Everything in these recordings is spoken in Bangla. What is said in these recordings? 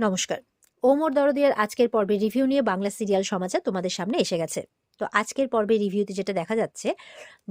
নমস্কার। ওমর দরদিয়ার আজকের পর্বের রিভিউ নিয়ে বাংলা সিরিয়াল সমাচার তোমাদের সামনে এসে গেছে। তো আজকের পর্বের রিভিউতে যেটা দেখা যাচ্ছে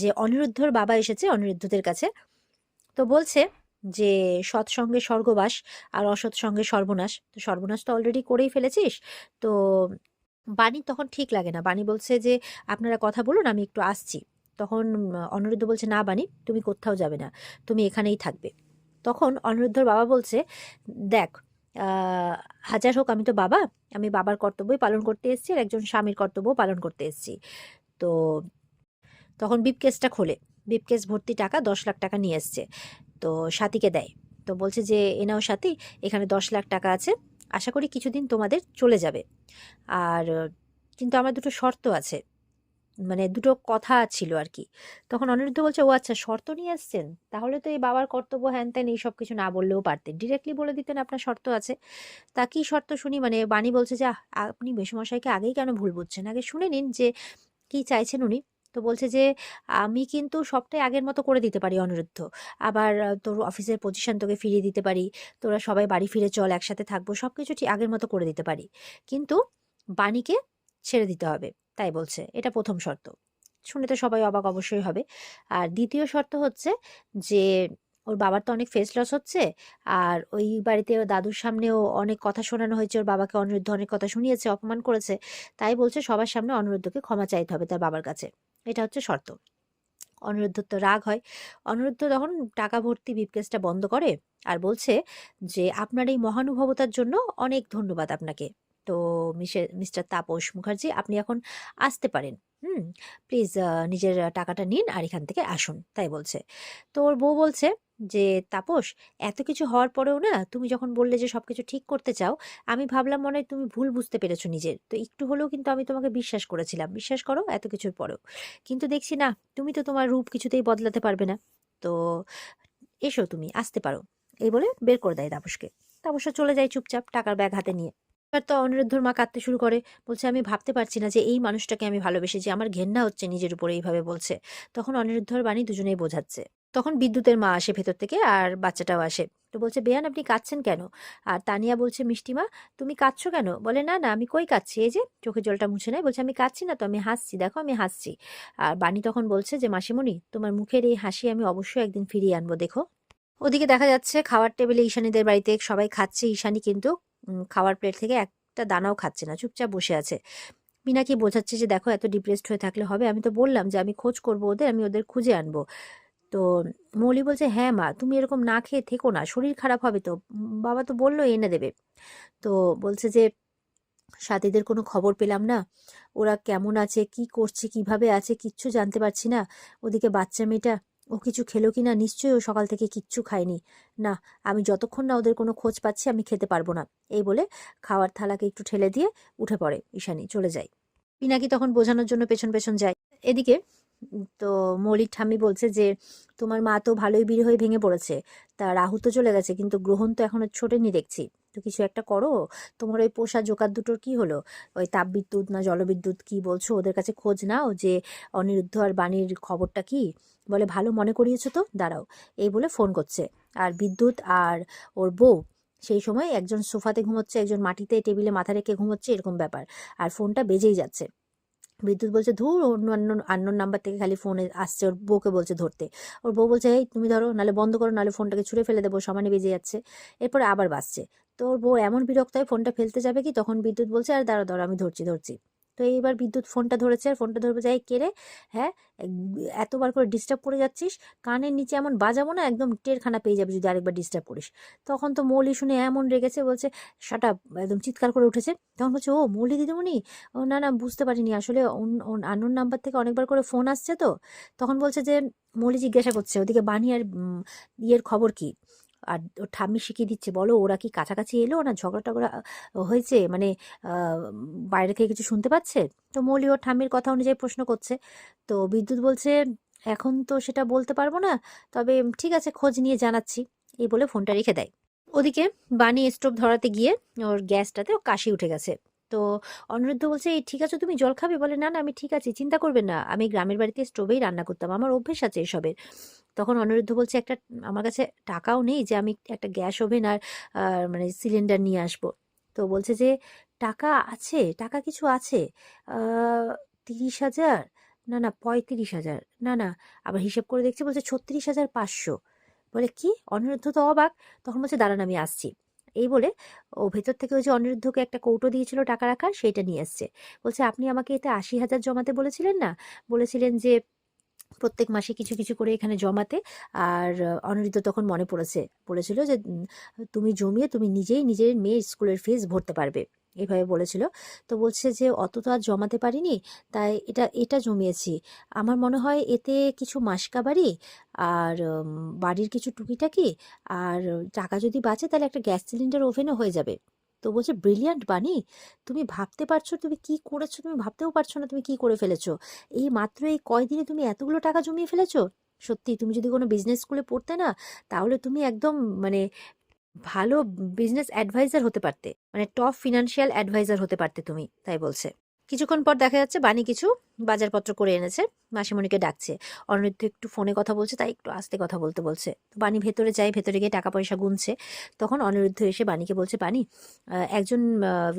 যে অনিরুদ্ধর বাবা এসেছে অনিরুদ্ধদের কাছে। তো বলছে যে সৎসঙ্গে স্বর্গবাস আর অসৎসঙ্গে সর্বনাশ। তো সর্বনাশ তো অলরেডি করেই ফেলেছিস। তো বাণী তখন ঠিক লাগে না। বাণী বলছে যে আপনারা কথা বলুন, আমি একটু আসছি। তখন অনিরুদ্ধ বলছে না বাণী, তুমি কোথাও যাবে না, তুমি এখানেই থাকবে। তখন অনিরুদ্ধর বাবা বলছে দেখ, হাজার হোক আমি তো বাবা, আমি বাবার কর্তব্যই পালন করতে এসেছি আর একজন স্বামীর কর্তব্যও পালন করতে এসেছি। তো তখন বিপকেসটা খোলে, বিপকেস ভর্তি টাকা 10 লাখ টাকা নিয়ে এসছে। তো সাথীকে দেয়। তো বলছে যে এ নাও সাথী, এখানে 10 লাখ টাকা আছে, আশা করি কিছুদিন তোমাদের চলে যাবে। আর কিন্তু আমার দুটো শর্ত আছে, মানে দুটো কথা ছিল আর কি। তখন অনিরুদ্ধ বলছে ও আচ্ছা, শর্ত নিয়ে এসছেন, তাহলে তো এই বাবার কর্তব্য হ্যান ত্যান এইসব কিছু না বললেও পারতেন, ডিরেক্টলি বলে দিতেন আপনার শর্ত আছে। তা কি শর্ত শুনি? মানে বাণী বলছে যে আপনি মেসোমশাইকে আগেই কেন ভুল বুঝছেন, আগে শুনে নিন যে কি চাইছেন উনি। তো বলছে যে আমি কিন্তু সবটাই আগের মতো করে দিতে পারি অনিরুদ্ধ, আবার তোর অফিসের পজিশন তোকে ফিরিয়ে দিতে পারি, তোরা সবাই বাড়ি ফিরে চল, একসাথে থাকবো, সব কিছু ঠিক আগের মতো করে দিতে পারি, কিন্তু বাণীকে ছেড়ে দিতে হবে। তাই বলছে, এটা প্রথম শর্ত। শুনে তো সবাই অবাক অবশ্যই হবে। আর দ্বিতীয় শর্ত হচ্ছে যে ওর বাবার তো অনেক ফেস লস হচ্ছে, আর ওই বাড়িতে ওর দাদুর সামনেও অনেক কথা শোনানো হয়েছে, ওর বাবাকে অনিরুদ্ধ অনেক কথা শুনিয়েছে, অপমান করেছে। তাই বলছে সবার সামনে অনিরুদ্ধকে ক্ষমা চাইতে হবে তার বাবার কাছে। এটা হচ্ছে শর্ত। অনিরুদ্ধর তো রাগ হয়। অনিরুদ্ধ তখন টাকা ভর্তি ব্রিফকেসটা বন্ধ করে আর বলছে যে আপনার এই মহানুভবতার জন্য অনেক ধন্যবাদ আপনাকে। তো মিস্টার তাপস মুখার্জি, আপনি এখন আসতে পারেন। হুম, প্লিজ নিজের টাকাটা নিন আর এখান থেকে আসুন, তাই বলছে। তো ওর বউ বলছে যে তাপস, এত কিছু হওয়ার পরেও না, তুমি যখন বললে যে সবকিছু ঠিক করতে চাও, আমি ভাবলাম মনে হয় তুমি ভুল বুঝতে পেরেছো নিজের, তো একটু হলেও কিন্তু আমি তোমাকে বিশ্বাস করেছিলাম, বিশ্বাস করো এত কিছুর পরেও। কিন্তু দেখছি না, তুমি তো তোমার রূপ কিছুতেই বদলাতে পারবে না। তো এসো, তুমি আসতে পারো। এই বলে বের করে দেয় তাপসকে। তাপসও চলে যায় চুপচাপ টাকার ব্যাগ হাতে নিয়ে। এবার তো অনিরুদ্ধর মা কাঁদতে শুরু করে, বলছে আমি ভাবতে পারছি না যে এই মানুষটাকে আমি ভালোবেসেছি, আমার ঘেন্না হচ্ছে নিজের উপরে, এইভাবে বলছে। তখন অনিরুদ্ধ আর বাণী দুজনেই বোঝাচ্ছে। তখন বিদ্যুতের মা আসে ভেতর থেকে, আর বাচ্চাটাও আসে। তো বলছে বেয়ান, আপনি কাঁদছেন কেন? আর তানিয়া বলছে মিষ্টিমা, তুমি কাঁদছো কেন? বলে না না, আমি কই কাঁদছি, এই যে চোখের জলটা মুছে নেয়, বলছে আমি কাঁদছি না তো, আমি হাসছি, দেখো আমি হাসছি। আর বাণী তখন বলছে যে মাসিমণি, তোমার মুখের এই হাসি আমি অবশ্যই একদিন ফিরিয়ে আনবো, দেখো। ওদিকে দেখা যাচ্ছে খাওয়ার টেবিলে ঈশানীদের বাড়িতে সবাই খাচ্ছে, ঈশানী কিন্তু খাওয়ার প্লেট থেকে একটা দানাও খাচ্ছে না, চুপচাপ বসে আছে। মিনাকে বোঝাচ্ছে যে দেখো, এত ডিপ্রেসড হয়ে থাকলে হবে, আমি তো বললাম যে আমি খোঁজ করবো ওদের, আমি ওদের খুঁজে আনবো। তো মৌলি বলছে হ্যাঁ মা, তুমি এরকম না খেয়ে থেকো না, শরীর খারাপ হবে তো, বাবা তো বললো এনে দেবে। তো বলছে যে সাথীদের কোনো খবর পেলাম না, ওরা কেমন আছে, কি করছে, কিভাবে আছে, কিচ্ছু জানতে পারছি না। ওদিকে বাচ্চা মেয়েটা, ও কিছু খেলো কি না, নিশ্চয়ই ও সকাল থেকে কিচ্ছু খায়নি। না, আমি যতক্ষণ না ওদের কোনো খোঁজ পাচ্ছি আমি খেতে পারবো না। এই বলে খাওয়ার থালাকে একটু ঠেলে দিয়ে উঠে পড়ে ঈশানী, চলে যায়। পিনাকি তখন বোঝানোর জন্য পেছন পেছন যায়। এদিকে তো মৌলিক ঠাম্মি বলছে যে তোমার মা তো ভালোই বিড়ি হয়ে ভেঙে পড়েছে, তা রাহু তো চলে গেছে, কিন্তু গ্রহণ তো এখনো ছোটেনি দেখছি। তো কিছু একটা করো, তোমার ওই পোষা জোকার দুটোর কি হলো? ওই তাপবিদ্যুৎ না জলবিদ্যুৎ কি বলছো, ওদের কাছে খোঁজ নাও যে অনিরুদ্ধ আর বাণীর খবরটা কি। বলে ভালো মনে করিয়েছো তো, দাঁড়াও। এই বলে ফোন করছে। আর বিদ্যুৎ আর ওর বউ সেই সময় একজন সোফাতে ঘুমোচ্ছে, একজন মাটিতে টেবিলে মাথা রেখে ঘুমোচ্ছে, এরকম ব্যাপার। আর ফোনটা বেজেই যাচ্ছে। বিদ্যুৎ বলছে ধুর, অন্য আননোন নাম্বার থেকে খালি ফোনে আসছে, ওর বউকে বলছে ধরতে। ওর বউ বলছে এই তুমি ধরো, নালে বন্ধ করো, নালে ফোনটাকে ছুঁড়ে ফেলে দেবো, সমানে বেজে যাচ্ছে। এরপরে আবার বাজছে। তো ওর বউ এমন বিরক্ত হয়, ফোনটা ফেলতে যাবে কি, তখন বিদ্যুৎ বলছে আর দাঁড়া দাঁড়া, আমি ধরছি ধরছি। তো এইবার বিদ্যুৎ ফোনটা ধরেছে, আর ফোনটা ধরবে যাই, কে রে? হ্যাঁ, এতবার করে ডিস্টার্ব করে যাচ্ছিস, কানের নিচে এমন বাজাবো না, একদম টেরখানা পেয়ে যাবে যদি আরেকবার ডিস্টার্ব করিস। তখন তো মৌলি শুনে এমন রেগেছে, বলছে শাট আপ, একদম চিৎকার করে উঠেছে। তখন বলছে ও মৌলি দিদিমণি, ও না না, বুঝতে পারিনি আসলে, আননোন নাম্বার থেকে অনেকবার করে ফোন আসছে তো। তখন বলছে যে মৌলি জিজ্ঞাসা করছে ওদিকে বাণী আর ইয়ের খবর কি। আর ওর ঠাম্মি শিখিয়ে দিচ্ছে, বলো ওরা কি কাছাকাছি এলো না, ঝগড়া টগড়া হয়েছে, মানে বাইরে থেকে কিছু শুনতে পাচ্ছে। তো মৌলি ওর ঠাম্মির কথা অনুযায়ী প্রশ্ন করছে। তো বিদ্যুৎ বলছে এখন তো সেটা বলতে পারবো না, তবে ঠিক আছে, খোঁজ নিয়ে জানাচ্ছি। এই বলে ফোনটা রেখে দেয়। ওদিকে বানি স্টোভ ধরাতে গিয়ে ওর গ্যাসটাতে ও কাশি উঠে গেছে। তো অনিরুদ্ধ বলছে এই ঠিক আছে, তুমি জল খাবে? বলে না না, আমি ঠিক আছি, চিন্তা করবেন না, আমি গ্রামের বাড়িতে স্টোভেই রান্না করতাম, আমার অভ্যেস আছে এসবের। তখন অনিরুদ্ধ বলছে আমার কাছে টাকাও নেই যে আমি একটা গ্যাস ওভেন আর মানে সিলিন্ডার নিয়ে আসবো। তো বলছে যে টাকা আছে, টাকা কিছু আছে, 30,000, না না 35,000, না না, আবার হিসেব করে দেখছে, বলছে 36,500। বলে কি? অনিরুদ্ধ তো অবাক। তখন বলছে দাঁড়ান আমি আসছি। এই বলে ও ভেতর থেকে ওই যে অনিরুদ্ধকে একটা কৌটো দিয়েছিল টাকা রাখার, সেইটা নিয়ে এসছে। বলছে আপনি আমাকে এতে 80,000 জমাতে বলেছিলেন না, বলেছিলেন যে প্রত্যেক মাসে কিছু কিছু করে এখানে জমাতে। আর অনিরুদ্ধ তখন মনে পড়েছে, বলেছিল যে তুমি জমিয়ে তুমি নিজেই নিজের মেয়ের স্কুলের ফিস ভরতে পারবে, এভাবে বলেছিল। তো বলছে যে অত তো আর জমাতে পারিনি, তাই এটা এটা জমিয়েছি। আমার মনে হয় এতে কিছু মাসকা বাড়ি আর বাড়ির কিছু টুকিটাকি আর টাকা যদি বাঁচে তাহলে একটা গ্যাস সিলিন্ডার ওভেনও হয়ে যাবে। তো বলছে ব্রিলিয়ান্ট বানি, তুমি ভাবতে পারছো তুমি কি করেছো? তুমি ভাবতেও পারছো না তুমি কি করে ফেলেছো। এই মাত্র এই কয়দিনে তুমি এতগুলো টাকা জমিয়ে ফেলেছো। সত্যি তুমি যদি কোনো বিজনেস স্কুলে পড়তে না, তাহলে তুমি একদম মানে ভালো বিজনেস অ্যাডভাইজার হতে পারতে, মানে টপ ফিনান্সিয়াল অ্যাডভাইজার হতে পারতে তুমি, তাই বলছে। কিছুক্ষণ পর দেখা যাচ্ছে বানি কিছু বাজারপত্র করে এনেছে, মাসিমণিকে ডাকছে। অনিরুদ্ধ একটু ফোনে কথা বলছে, তাই একটু আস্তে কথা বলতে বলছে। তো বানি ভেতরে যায়, ভেতরে গিয়ে টাকা পয়সা গুনছে। তখন অনিরুদ্ধ এসে বানিকে বলছে, বানি, একজন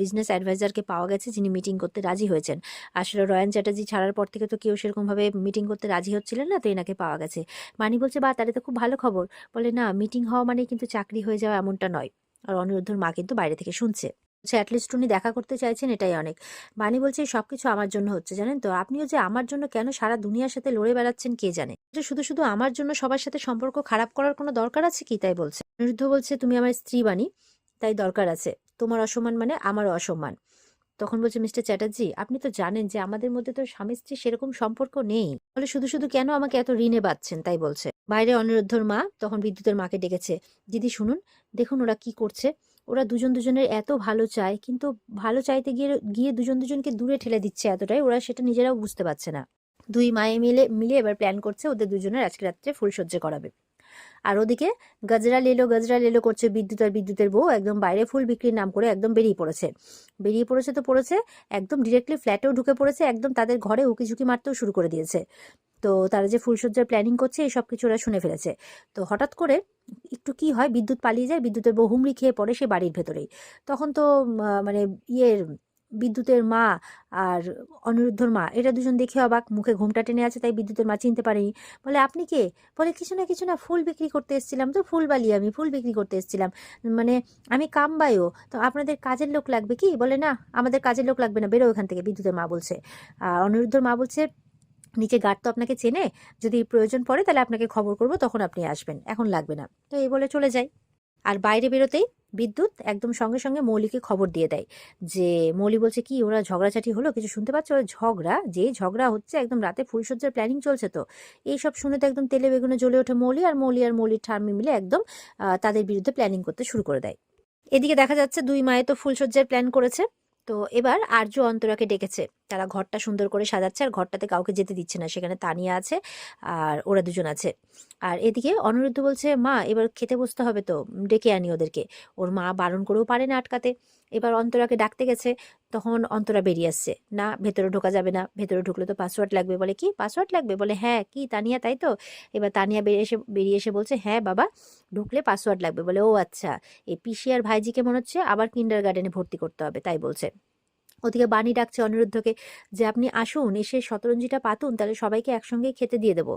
বিজনেস অ্যাডভাইজারকে পাওয়া গেছে যিনি মিটিং করতে রাজি হয়েছেন। আসলে রয়্যান চ্যাটার্জি ছাড়ার পর থেকে তো কেউ সেরকমভাবে মিটিং করতে রাজি হচ্ছিলেন না, তো এনাকে পাওয়া গেছে। বানি বলছে, বা তাহলে তো খুব ভালো খবর। বলে না, মিটিং হওয়া মানে কিন্তু চাকরি হয়ে যাওয়া এমনটা নয়। আর অনিরুদ্ধর মা কিন্তু বাইরে থেকে শুনছে। বলছে অ্যাটলিস্ট উনি দেখা করতে চাইছেন, এটাই অনেক। বানি বলছে এই সবকিছু আমার জন্য হচ্ছে, জানেন তো? আপনিও যে আমার জন্য কেন সারা দুনিয়ার সাথে লড়ে বেড়াচ্ছেন কে জানে। এটা শুধু শুধু আমার জন্য সবার সাথে সম্পর্ক খারাপ করার কোনো দরকার আছে কি? তাই বলছে। অনিরুদ্ধ বলছে তুমি আমার স্ত্রী বানি, তাই দরকার আছে। তোমার অসম্মান মানে আমারও অসম্মান। তখন বলছে মিস্টার চ্যাটার্জি, আপনি তো জানেন যে আমাদের মধ্যে তো স্বামী স্ত্রী সেরকম সম্পর্ক নেই, বলে শুধু শুধু কেন আমাকে এত ঋণে বাঁধছেন, তাই বলছে। বাইরে অনিরুদ্ধর মা তখন বিদ্যুতের মাকে ডেকেছে। দিদি শুনুন, দেখুন ওরা কি করছে। ওরা দুজন দুজনের এত ভালো চায়, কিন্তু ভালো চাইতে গিয়ে গিয়ে দুজন দুজনকে দূরে ঠেলে দিচ্ছে এতটাই, ওরা সেটা নিজেরাও বুঝতে পারছে না। দুই মায়ে মিলে মিলে এবার প্ল্যান করছে ওদের দুজনের আজকে রাত্রে ফুলসজ্জা করাবে। আর ওদিকে গজরা লেলো করছে বিদ্যুৎ, আর বিদ্যুতের বউ একদম বাইরে ফুল বিক্রির নাম করে একদম বেরিয়ে পড়েছে। বেরিয়ে পড়েছে তো পড়েছে, একদম ডিরেক্টলি ফ্ল্যাটেও ঢুকে পড়েছে, একদম তাদের ঘরে উকিঝুঁকি মারতেও শুরু করে দিয়েছে। তো তারা যে ফুলসজ্জার প্ল্যানিং করছে এই সব কিছু ওরা শুনে ফেলেছে। তো হঠাৎ করে একটু কি হয়, বিদ্যুৎ পালিয়ে যায়, বিদ্যুতের বউ হুমড়ি খেয়ে পড়ে সে বাড়ির ভেতরেই। তখন তো মানে ইয়ের বিদ্যুতের মা আর অনিরুদ্ধর মা এরা দুজন দেখে অবাক, মুখে ঘোমটা টেনে আছে, তাই বিদ্যুতের মা চিনতে পারেনি। বলে আপনি কে? বলে কিছু না কিছু না, ফুল বিক্রি করতে এসেছিলাম তো, ফুলবালি, আমি ফুল বিক্রি করতে এসেছিলাম, মানে আমি কামবাইও। তো আপনাদের কাজের লোক লাগবে কি? বলে না, আমাদের কাজের লোক লাগবে না, বেরো এখান থেকে, বিদ্যুতের মা বলছে। আর অনিরুদ্ধর মা বলছে নিচে গার্ড তো আপনাকে চেনে, যদি প্রয়োজন পড়ে তাহলে আপনাকে খবর করবো, তখন আপনি আসবেন, এখন লাগবে না। তো এই বলে চলে যায়। আর বাইরে বেরোতেই বিদ্যুৎ একদম সঙ্গে সঙ্গে মৌলিকে খবর দিয়ে দেয় যে, মৌলি বলছে কি ওরা ঝগড়াঝাটি হলো, কিছু শুনতে পাচ্ছ? ওরা ঝগড়া, যে ঝগড়া হচ্ছে একদম রাতে ফুলসজ্জার প্ল্যানিং চলছে। তো এইসব শুনে তো একদম তেলে বেগুনে জ্বলে ওঠে মৌলি, আর মৌলির ঠাম্মি মিলে একদম তাদের বিরুদ্ধে প্ল্যানিং করতে শুরু করে দেয়। এদিকে দেখা যাচ্ছে দুই মায়ে তো ফুলসজ্জার প্ল্যান করেছে। তো এবার আর্য অন্তরাকে ডেকেছে, তারা ঘরটা সুন্দর করে সাজাচ্ছে, আর ঘরটাতে কাউকে যেতে দিচ্ছে না, সেখানে তানিয়া আছে আর ওরা দুজন আছে। আর এদিকে অনিরুদ্ধ বলছে মা এবার খেতে বসতে হবে, তো ডেকে আনি ওদেরকে। ওর মা বারণ করেও পারে না আটকাতে। এবার অন্তরাকে ডাকতে গেছে, তখন অন্তরা বেরিয়ে আসছে, না ভেতরে ঢোকা যাবে না, ভেতরে ঢুকলে তো পাসওয়ার্ড লাগবে। বলে কি পাসওয়ার্ড লাগবে? বলে হ্যাঁ, কি তানিয়া তাই তো? এবার তানিয়া বেরিয়ে এসে বলছে হ্যাঁ বাবা, ঢুকলে পাসওয়ার্ড লাগবে। বলে ও আচ্ছা, এই পিসি আর ভাইজিকে মনে হচ্ছে আবার কিন্ডার গার্ডেনে ভর্তি করতে হবে, তাই বলছে। ওদিকে বাণী ডাকছে অনিরুদ্ধকে যে আপনি আসুন, এসে শতরঞ্জিটা পাতুন, তাহলে সবাইকে একসঙ্গেই খেতে দিয়ে দেবো।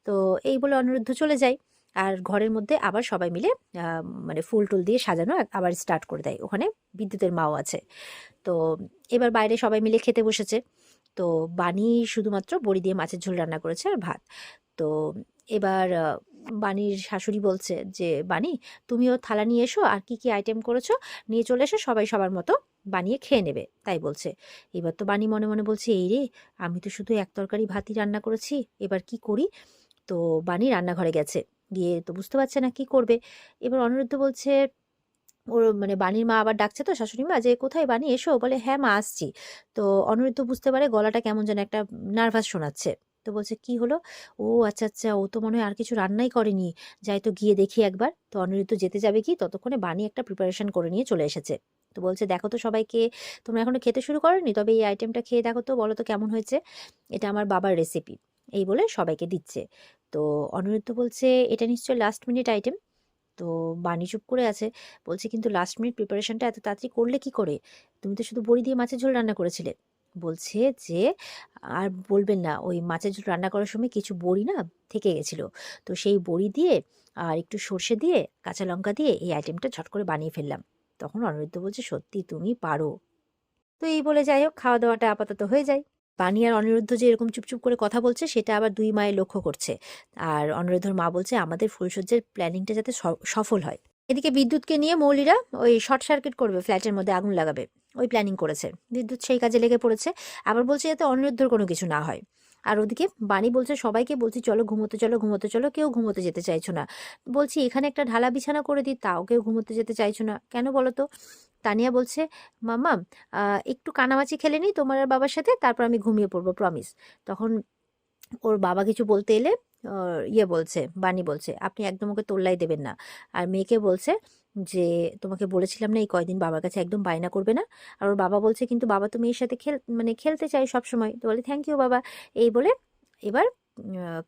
তো এই বলে অনিরুদ্ধ চলে যায়। আর ঘরের মধ্যে আবার সবাই মিলে মানে ফুল টুল দিয়ে সাজানো আবার স্টার্ট করে দেয়। ওখানে বিদ্যুতের মাও আছে। তো এবার বাইরে সবাই মিলে খেতে বসেছে। তো বাণী শুধুমাত্র বড়ি দিয়ে মাছের ঝোল রান্না করেছে আর ভাত। তো এবার বাণীর শাশুড়ি বলছে যে বাণী, তুমিও থালা নিয়ে এসো, আর কি কি আইটেম করেছো নিয়ে চলে এসো, সবাই সবার মতো বানিয়ে খেয়ে নেবে, তাই বলছে। এবার তো বাণী মনে মনে বলছে এই রে, আমি তো শুধু এক তরকারি ভাতই রান্না করেছি, এবার কি করি। তো বাণী রান্নাঘরে গেছে, গিয়ে তো বুঝতে পারছে না কি করবে। এবার অনিরুদ্ধ বলছে, ওর মানে বাণীর মা আবার ডাকছে তো শাশুড়ি মা, যে কোথায় বাণী, এসো। বলে হ্যাঁ মা আসছি। তো অনিরুদ্ধ বুঝতে পারে গলাটা কেমন যেন একটা নার্ভাস শোনাচ্ছে। তো বলছে কি হলো? ও আচ্ছা আচ্ছা, ও তো মনে হয় আর কিছু রান্নাই করেনি, যাই তো গিয়ে দেখি একবার। তো অনিরুদ্ধ যেতে যাবে কি, ততক্ষণে বাণী একটা প্রিপারেশন করে নিয়ে চলে এসেছে। তো বলছে দেখো তো সবাইকে, তোমরা এখনো খেতে শুরু করোনি, তবে এই আইটেমটা খেয়ে দেখো তো, বলো তো কেমন হয়েছে, এটা আমার বাবার রেসিপি। এই বলে সবাইকে দিচ্ছে। তো অনিরুদ্ধ বলছে এটা নিশ্চয়ই লাস্ট মিনিট আইটেম। তো তো বানি চুপ করে আছে। বলছে, কিন্তু লাস্ট মিনিট প্রিপারেশনটা এত তাড়াতাড়ি করলে কি করে? তুমি তো শুধু বড়ি দিয়ে মাছের ঝোল রান্না করেছিলে। বলছে যে, আর বলবেন না, ওই মাছের ঝোল রান্না করার সময় কিছু বড়ি না থেকে গেছিল। তো সেই বড়ি দিয়ে আর একটু সর্ষে দিয়ে, কাঁচা লঙ্কা দিয়ে এই আইটেমটা ঝট করে বানিয়ে ফেললাম। তখন অনিরুদ্ধ বলছে, সত্যি তুমি পারো। তো এই বলে যাই হোক, খাওয়া-দাওয়াটা আপাতত হয়ে যায়। বানি আর অনিরুদ্ধ যে এরকম চুপচুপ করে কথা বলছে সেটা আবার ২ মায়ে লক্ষ্য করছে। আর অনিরুদ্ধর মা বলছে, আমাদের ফুলশয্যার প্ল্যানিংটা যাতে সফল হয়। এদিকে বিদ্যুৎকে নিয়ে মৌলিরা ওই শর্ট সার্কিট করবে, ফ্ল্যাটের মধ্যে আগুন লাগাবে। ওই প্ল্যানিং করেছে। বিদ্যুৎ সেই কাজে লেগে পড়েছে। আবার বলছে যাতে অনিরুদ্ধর কোনো কিছু না হয়। আর ওদিকে বানি বলছে, সবাইকে বলছি চলো ঘুমোতে চলো, ঘুমোতে চলো। কেউ ঘুমোতে যেতে চাইছো না। বলছি এখানে একটা ঢালা বিছানা করে দিই, তাও কেউ ঘুমোতে যেতে চাইছো না। কেন বলো তো? তানিয়া বলছে, মাম্মা একটু কানামাছি খেলে নিই তোমার আর বাবার সাথে, তারপর আমি ঘুমিয়ে পড়বো, প্রমিস। তখন ওর বাবা কিছু বলতে এলে ইয়ে বলছে, বানি বলছে, আপনি একদম ওকে তোল্লাই দেবেন না। আর মেয়েকে বলছে যে, তোমাকে বলেছিলাম না এই কয়দিন বাবার কাছে একদম বায়না করবে না। আর ওর বাবা বলছে, কিন্তু বাবা তো মেয়ের সাথে মানে খেলতে চাই সব সময়। তো বলে, থ্যাংক ইউ বাবা। এই বলে এবার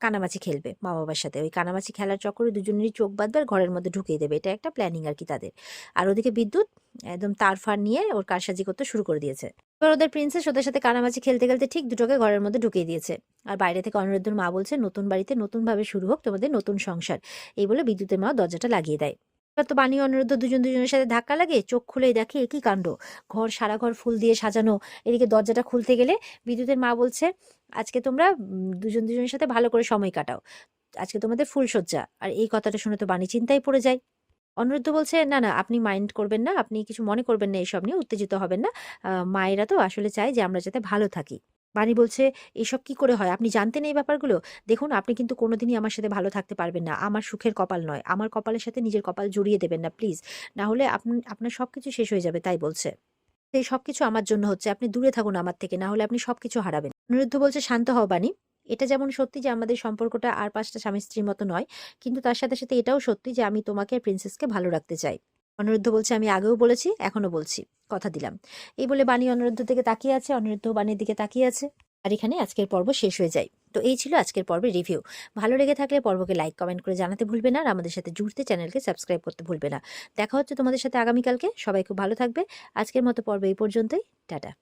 কানামাছি খেলবে মা বাবার সাথে। ওই কানামাছি খেলার চক্করে দুজনেরই চোখ বাঁধবে আর ঘরের মধ্যে ঢুকিয়ে দেবে। এটা একটা প্ল্যানিং আর কি তাদের। আর ওদিকে বিদ্যুৎ একদম তার ফার নিয়ে ওর কারসাজি করতে শুরু করে দিয়েছে। এবার ওদের প্রিন্সেস ওদের সাথে কানামাছি খেলতে খেলতে ঠিক দুটোকে ঘরের মধ্যে ঢুকিয়ে দিয়েছে। আর বাইরে থেকে অনিরুদ্ধর মা বলছে, নতুন বাড়িতে নতুনভাবে শুরু হোক তোমাদের নতুন সংসার। এই বলে বিদ্যুতের মা দরজাটা লাগিয়ে দেয়। এবার তো বানি অনিরুদ্ধ দুজনের সাথে ধাক্কা লাগে, চোখ খুলেই দেখে একই কাণ্ড। সারা ঘর ফুল দিয়ে সাজানো। এদিকে দরজাটা খুলতে গেলে বিদ্যুতের মা বলছে, আজকে তোমরা দুজনের সাথে ভালো করে সময় কাটাও। আজকে তোমাদের ফুলশয্যা। আর এই কথাটা শুনে তো বানি চিন্তায় পড়ে যায়। অনিরুদ্ধ বলছে, না না, আপনি মাইন্ড করবেন না, আপনি কিছু মনে করবেন না, এসব নিয়ে উত্তেজিত হবেন না। মায়েরা তো আসলে চায় যে আমরা যাতে ভালো থাকি। বানি বলছে, এসব কি করে হয়? আপনি জানতেন এই ব্যাপারগুলো? দেখুন, আপনি কিন্তু কোনোদিনই আমার সাথে ভালো থাকতে পারবেন না। আমার সুখের কপাল নয়। আমার কপালের সাথে নিজের কপাল জড়িয়ে দেবেন না প্লিজ। না হলে আপনার সবকিছু শেষ হয়ে যাবে, তাই বলছে। এই সবকিছু আমার জন্য হচ্ছে। আপনি দূরে থাকুন আমার থেকে, না হলে আপনি সবকিছু হারাবেন। অনিরুদ্ধ বলছে, শান্ত হও বানি। এটা যেমন সত্যি যে আমাদের সম্পর্কটা আর ৫টা স্বামী-স্ত্রীর মতো নয়, কিন্তু তার সাথে, সাথে এটাও সত্যি যে আমি তোমাকে আর প্রিন্সেসকে ভালো রাখতে চাই। অনিরুদ্ধ বলছে, আমি আগেও বলেছি, এখনো বলছি। কথা দিলাম। এই বলে বানি অনিরুদ্ধর দিকে তাকিয়ে আছে, অনিরুদ্ধ বানির দিকে তাকিয়ে আছে। আর এখানে আজকের পর্ব শেষ হয়ে যায়। তো এই ছিল আজকের পর্বের রিভিউ। ভালো লেগে থাকলে পর্বকে লাইক, কমেন্ট করে জানাতে ভুলবে না আর আমাদের সাথে জুড়তে চ্যানেলকে সাবস্ক্রাইব করতে ভুলবে না। দেখা হচ্ছে তোমাদের সাথে আগামীকালকে। সবাই খুব ভালো থাকবে। আজকের মতো পর্ব এই পর্যন্তই। টাটা।